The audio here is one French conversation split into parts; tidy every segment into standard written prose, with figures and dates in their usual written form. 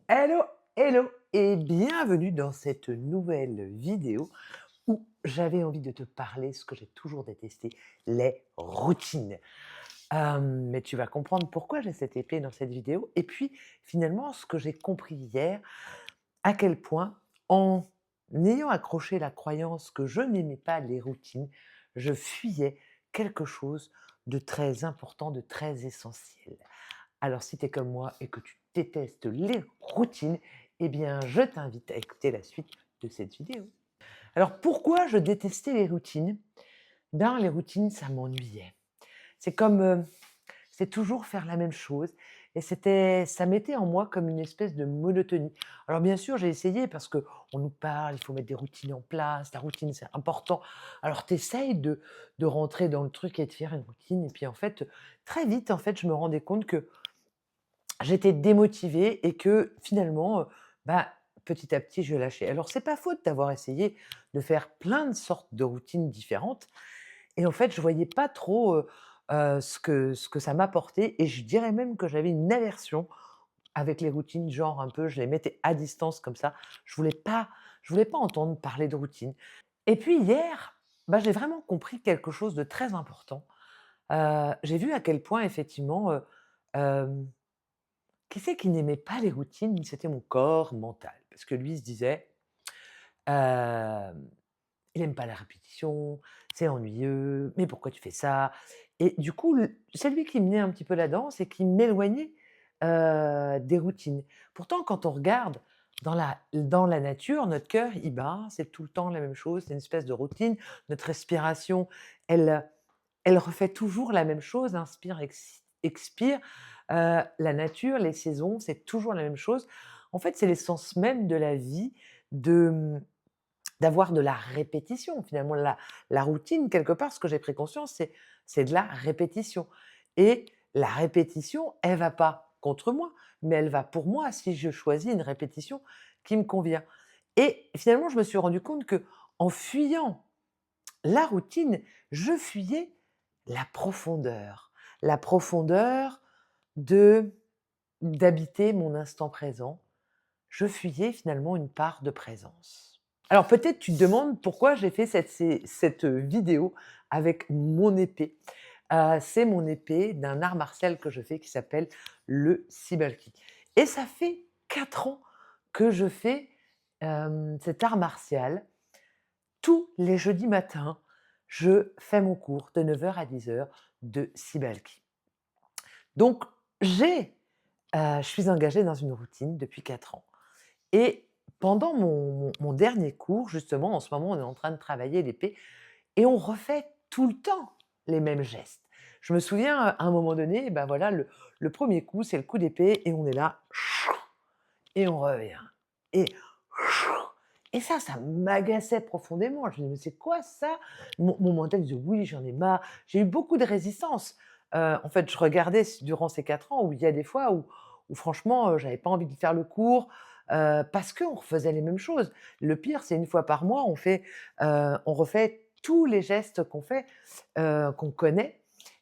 Hello, hello et bienvenue dans cette nouvelle vidéo où j'avais envie de te parler ce que j'ai toujours détesté, les routines. Mais tu vas comprendre pourquoi j'ai cette épée dans cette vidéo et puis finalement ce que j'ai compris hier, à quel point en ayant accroché la croyance que je n'aimais pas les routines, je fuyais quelque chose de très important, de très essentiel. Alors, si tu es comme moi et que tu détestes les routines, eh bien, je t'invite à écouter la suite de cette vidéo. Alors, pourquoi je détestais les routines? Ben, les routines, ça m'ennuyait. C'est comme, c'est toujours faire la même chose et ça mettait en moi comme une espèce de monotonie. Alors bien sûr, j'ai essayé parce que on nous parle, il faut mettre des routines en place, la routine, c'est important. Alors tu essayes de rentrer dans le truc et de faire une routine et puis en fait, très vite, en fait, je me rendais compte que j'étais démotivée et que finalement, bah, petit à petit, je lâchais. Alors c'est pas faute d'avoir essayé de faire plein de sortes de routines différentes et en fait, je voyais pas trop, ce que ça m'apportait et je dirais même que j'avais une aversion avec les routines, genre un peu je les mettais à distance comme ça. Je voulais pas entendre parler de routine et puis hier, bah, j'ai vraiment compris quelque chose de très important. J'ai vu à quel point effectivement, hem qui c'est qui n'aimait pas les routines? C'était mon corps mental. Parce que lui, il se disait, hem: «Il aime pas la répétition, c'est ennuyeux, mais pourquoi tu fais ça?» Et du coup, c'est lui qui menait un petit peu la danse et qui m'éloignait, des routines. Pourtant, quand on regarde dans la nature, notre cœur, il bat, c'est tout le temps la même chose, c'est une espèce de routine. Notre respiration, elle, elle refait toujours la même chose, inspire, expire. La nature, les saisons, c'est toujours la même chose. En fait, c'est l'essence même de la vie de, d'avoir de la répétition. Finalement, la routine, quelque part, ce que j'ai pris conscience, c'est de la répétition et la répétition, elle va pas contre moi, mais elle va pour moi si je choisis une répétition qui me convient et finalement, je me suis rendu compte que en fuyant la routine, je fuyais la profondeur. La profondeur de d'habiter mon instant présent. Je fuyais finalement une part de présence. Alors peut-être tu te demandes pourquoi j'ai fait cette vidéo avec mon épée. C'est mon épée d'un art martial que je fais qui s'appelle le Sibalki et ça fait 4 ans que je fais, cet art martial tous les jeudis matins, je fais mon cours de 9 heures à 10 heures de Sibalki. Donc je suis engagée dans une routine depuis 4 ans et pendant mon dernier cours, justement, en ce moment, on est en train de travailler l'épée et on refait tout le temps les mêmes gestes. Je me souviens, à un moment donné, bah, voilà, le 1er coup, c'est le coup d'épée et on est là et on revient et ça m'agaçait profondément. Je me dis: «Mais c'est quoi ça?» Mon mental disait: «Oui, j'en ai marre». J'ai eu beaucoup de résistance. En fait, je regardais durant ces 4 ans où il y a des fois où franchement, j'avais pas envie de faire le cours, parce qu'on refaisait les mêmes choses. Le pire, c'est une fois par mois, on refait tous les gestes qu'on fait, qu'on connaît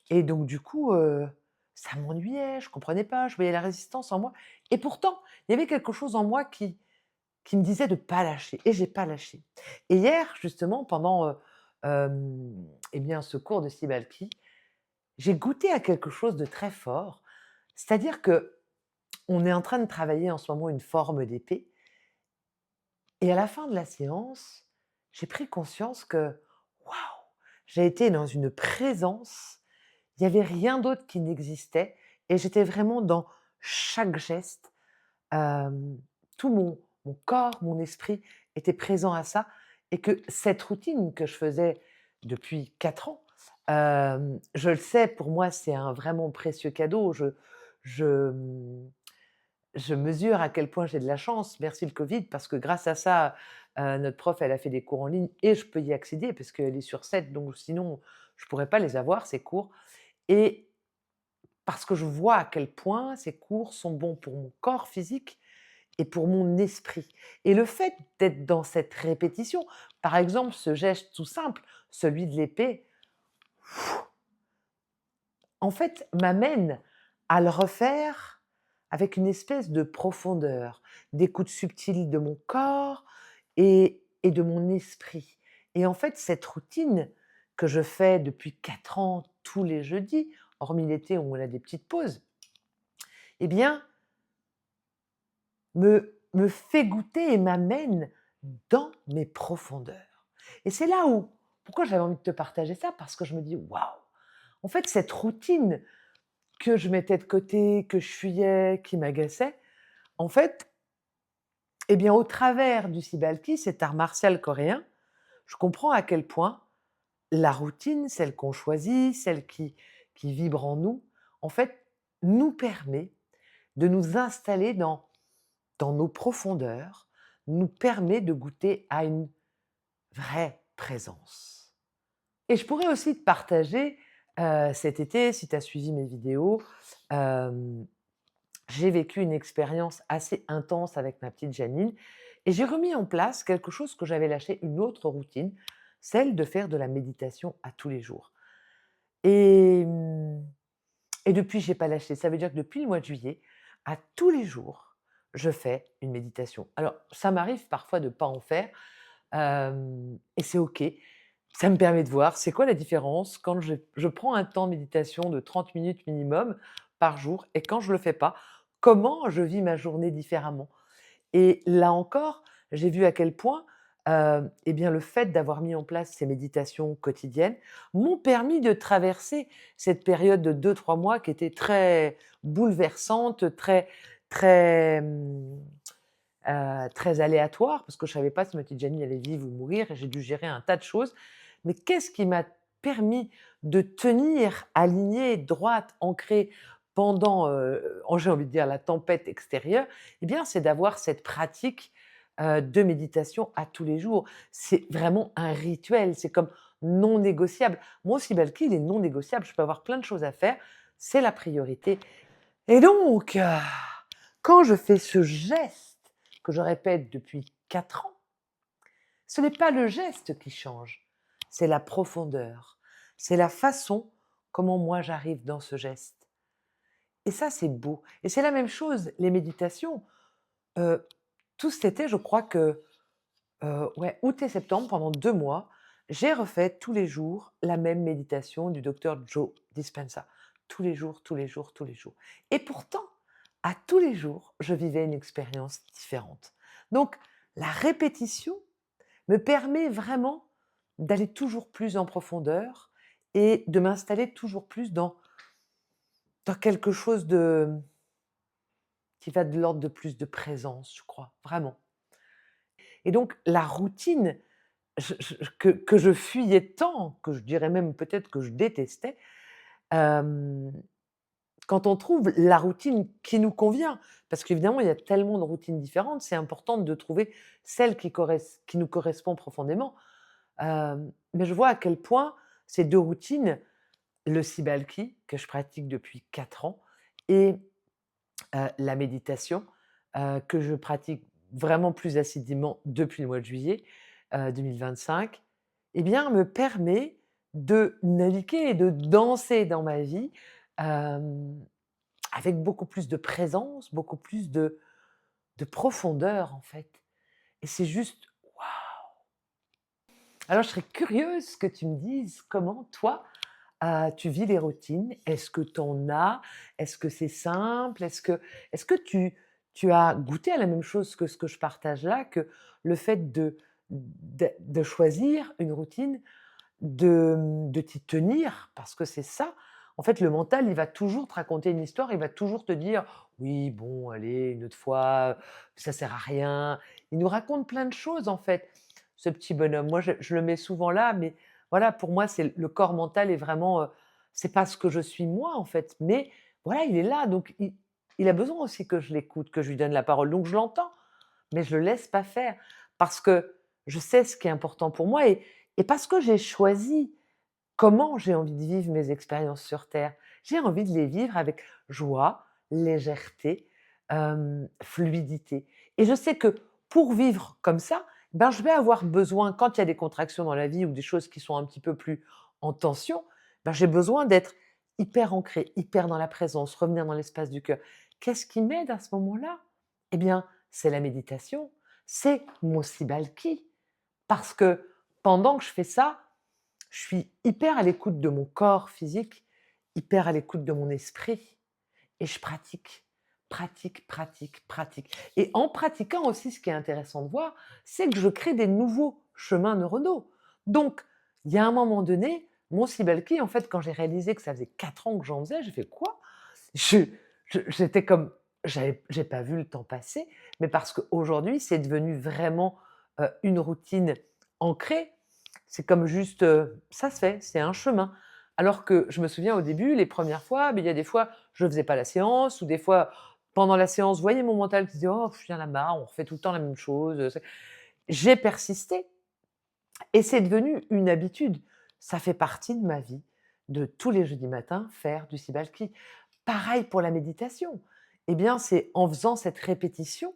et donc du coup, ça m'ennuyait, je comprenais pas, je voyais la résistance en moi et pourtant, il y avait quelque chose en moi qui me disait de pas lâcher et j'ai pas lâché. Et hier, justement, pendant, et bien, ce cours de Sibalki, j'ai goûté à quelque chose de très fort. C'est-à-dire que on est en train de travailler en ce moment une forme d'épée et à la fin de la séance, j'ai pris conscience que, waouh! J'ai été dans une présence, il y avait rien d'autre qui n'existait et j'étais vraiment dans chaque geste. Tout mon corps, mon esprit était présent à ça et que cette routine que je faisais depuis 4 ans, je le sais, pour moi, c'est un vraiment précieux cadeau. Je, je mesure à quel point j'ai de la chance, merci le covid, parce que grâce à ça, notre prof, elle a fait des cours en ligne et je peux y accéder parce qu'elle est sur 7, donc sinon je pourrais pas les avoir, ces cours et parce que je vois à quel point ces cours sont bons pour mon corps physique et pour mon esprit et le fait d'être dans cette répétition, par exemple, ce geste tout simple, celui de l'épée, en fait, m'amène à le refaire, avec une espèce de profondeur, d'écoute subtile de mon corps et de mon esprit. Et en fait, cette routine que je fais depuis 4 ans tous les jeudis, hormis l'été où on a des petites pauses, eh bien, me fait goûter et m'amène dans mes profondeurs. Et c'est là où pourquoi j'avais envie de te partager ça? Parce que je me dis: «Waouh!» En fait, cette routine que je mettais de côté, que je fuyais, qui m'agaçait, en fait, eh bien, au travers du Sibalki, cet art martial coréen, je comprends à quel point la routine, celle qu'on choisit, celle qui vibre en nous, en fait, nous permet de nous installer dans nos profondeurs, nous permet de goûter à une vraie présence. Et je pourrais aussi te partager, cet été, si tu as suivi mes vidéos, hem, j'ai vécu une expérience assez intense avec ma petite Janine et j'ai remis en place quelque chose que j'avais lâché, une autre routine, celle de faire de la méditation à tous les jours. Et et depuis, j'ai pas lâché. Ça veut dire que depuis le mois de juillet, à tous les jours, je fais une méditation. Alors, ça m'arrive parfois de pas en faire, et c'est OK. Ça me permet de voir c'est quoi la différence quand je prends un temps de méditation de 30 minutes minimum par jour et quand je le fais pas, comment je vis ma journée différemment. Et là encore, j'ai vu à quel point, eh bien, le fait d'avoir mis en place ces méditations quotidiennes m'ont permis de traverser cette période de 2-3 mois qui était très bouleversante, très aléatoire parce que je ne savais pas si ma petite Janine allait vivre ou mourir et j'ai dû gérer un tas de choses. Mais qu'est-ce qui m'a permis de tenir alignée, droite, ancrée pendant, j'ai envie de dire la tempête extérieure? Eh bien, c'est d'avoir cette pratique, de méditation à tous les jours. C'est vraiment un rituel, c'est comme non négociable. Moi aussi, Balki, il est non négociable, je peux avoir plein de choses à faire, c'est la priorité. Et donc, quand je fais ce geste que je répète depuis 4 ans, ce n'est pas le geste qui change, c'est la profondeur, c'est la façon comment moi j'arrive dans ce geste. Et ça, c'est beau. Et c'est la même chose, les méditations. Heu, tout cet été, je crois que, ouais, août et septembre, pendant 2 mois, j'ai refait tous les jours la même méditation du docteur Joe Dispenza. Tous les jours, tous les jours, tous les jours. Et pourtant, à tous les jours, je vivais une expérience différente. Donc la répétition me permet vraiment d'aller toujours plus en profondeur et de m'installer toujours plus dans quelque chose qui va de l'ordre de plus de présence, je crois, vraiment. Et donc la routine que je fuyais tant, que je dirais même peut-être que je détestais, hem, quand on trouve la routine qui nous convient, parce qu'évidemment il y a tellement de routines différentes, c'est important de trouver celle qui nous correspond profondément. Mais je vois à quel point ces 2 routines, le Sibalki que je pratique depuis 4 ans et la méditation, que je pratique vraiment plus assidûment depuis le mois de juillet, 2025, eh bien, me permet de naviguer et de danser dans ma vie, hem, avec beaucoup plus de présence, beaucoup plus de profondeur, en fait. Et c'est juste waouh! Alors je serais curieuse que tu me dises comment toi, tu vis les routines. Est-ce que tu en as? Est-ce que c'est simple? Est-ce que tu as goûté à la même chose que ce que je partage là, que le fait de choisir une routine, de t'y tenir, parce que c'est ça, en fait, le mental, il va toujours te raconter une histoire, il va toujours te dire: «Oui, bon, allez, une autre fois, ça sert à rien». Il nous raconte plein de choses, en fait, ce petit bonhomme. Moi, je le mets souvent là, mais voilà, pour moi, c'est le corps mental est vraiment, c'est pas ce que je suis moi, en fait, mais voilà, il est là, donc il a besoin aussi que je l'écoute, que je lui donne la parole, donc je l'entends, mais je le laisse pas faire parce que je sais ce qui est important pour moi et parce que j'ai choisi comment j'ai envie de vivre mes expériences sur terre. J'ai envie de les vivre avec joie, légèreté, fluidité et je sais que pour vivre comme ça, ben, je vais avoir besoin quand il y a des contractions dans la vie ou des choses qui sont un petit peu plus en tension, ben, j'ai besoin d'être hyper ancrée, hyper dans la présence, revenir dans l'espace du cœur Qu'est-ce qui m'aide à ce moment-là? Eh bien, c'est la méditation, c'est mon Sibalki. Parce que pendant que je fais ça, je suis hyper à l'écoute de mon corps physique, hyper à l'écoute de mon esprit et je pratique, pratique, pratique, pratique. Et en pratiquant aussi, ce qui est intéressant de voir, c'est que je crée des nouveaux chemins neuronaux. Donc, il y a un moment donné, mon Sibalki, en fait, quand j'ai réalisé que ça faisait 4 ans que j'en faisais, j'ai fait: «Quoi?» je j'étais comme j'ai pas vu le temps passer, mais parce qu'aujourd'hui, c'est devenu vraiment, une routine ancrée. C'est comme juste, ça se fait, c'est un chemin. Alors que je me souviens au début, les premières fois, beh, il y a des fois, je faisais pas la séance ou des fois, pendant la séance, vous voyez mon mental qui disait: «Oh, il y en a marre, on refait tout le temps la même chose», c'est j'ai persisté et c'est devenu une habitude. Ça fait partie de ma vie, de tous les jeudis matins faire du Sibalki. Pareil pour la méditation. Eh bien, c'est en faisant cette répétition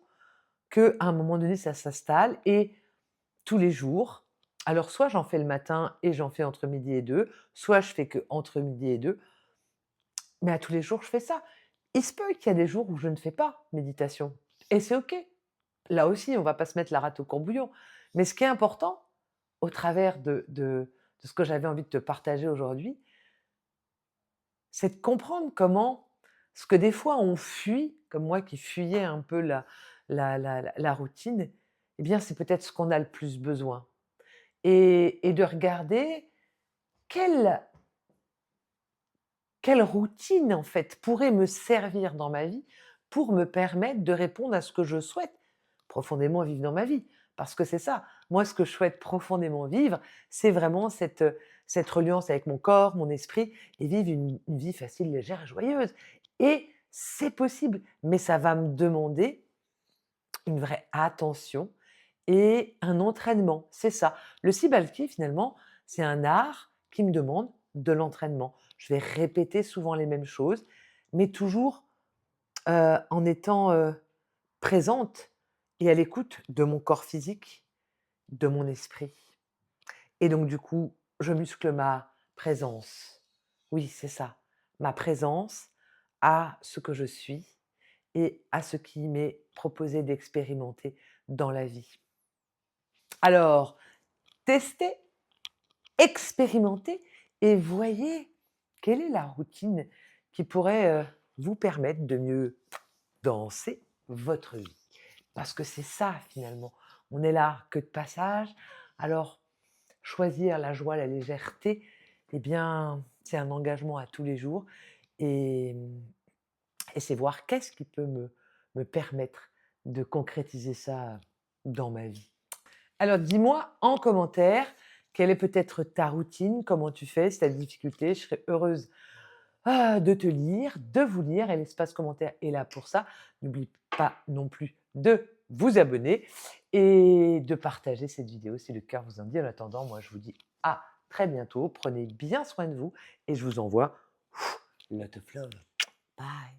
qu'à un moment donné, ça s'installe et tous les jours, alors soit j'en fais le matin et j'en fais entre midi et 2, soit je fais qu'entre midi et 2, mais à tous les jours, je fais ça. Il se peut qu'il y a des jours où je ne fais pas méditation et c'est OK. Là aussi, on ne va pas se mettre la rate au courbouillon. Mais ce qui est important, au travers de ce que j'avais envie de te partager aujourd'hui, c'est de comprendre comment ce que des fois on fuit, comme moi qui fuyais un peu la routine, eh bien, c'est peut-être ce qu'on a le plus besoin et de regarder quelle quelle routine, en fait, pourrait me servir dans ma vie pour me permettre de répondre à ce que je souhaite profondément vivre dans ma vie? Parce que c'est ça, moi, ce que je souhaite profondément vivre, c'est vraiment cette reliance avec mon corps, mon esprit et vivre une vie facile, légère et joyeuse et c'est possible, mais ça va me demander une vraie attention et un entraînement, c'est ça. Le Sibalki finalement, c'est un art qui me demande de l'entraînement. Je vais répéter souvent les mêmes choses, mais toujours, en étant, présente et à l'écoute de mon corps physique, de mon esprit et donc du coup, je muscle ma présence. Oui, c'est ça, ma présence à ce que je suis et à ce qui m'est proposé d'expérimenter dans la vie. Alors, testez, expérimentez et voyez quelle est la routine qui pourrait, vous permettre de mieux danser votre vie. Parce que c'est ça finalement, on est là que de passage, alors choisir la joie, la légèreté, eh bien, c'est un engagement à tous les jours et et c'est voir qu'est-ce qui peut me permettre de concrétiser ça dans ma vie. Alors dis-moi en commentaire, quelle est peut-être ta routine? Comment tu fais? Si tu as des difficultés, je serais heureuse, de te lire, de vous lire et l'espace commentaire est là pour ça. N'oublie pas non plus de vous abonner et de partager cette vidéo si le cœur vous en dit. En attendant, moi je vous dis à très bientôt. Prenez bien soin de vous et je vous envoie lot of love. Bye.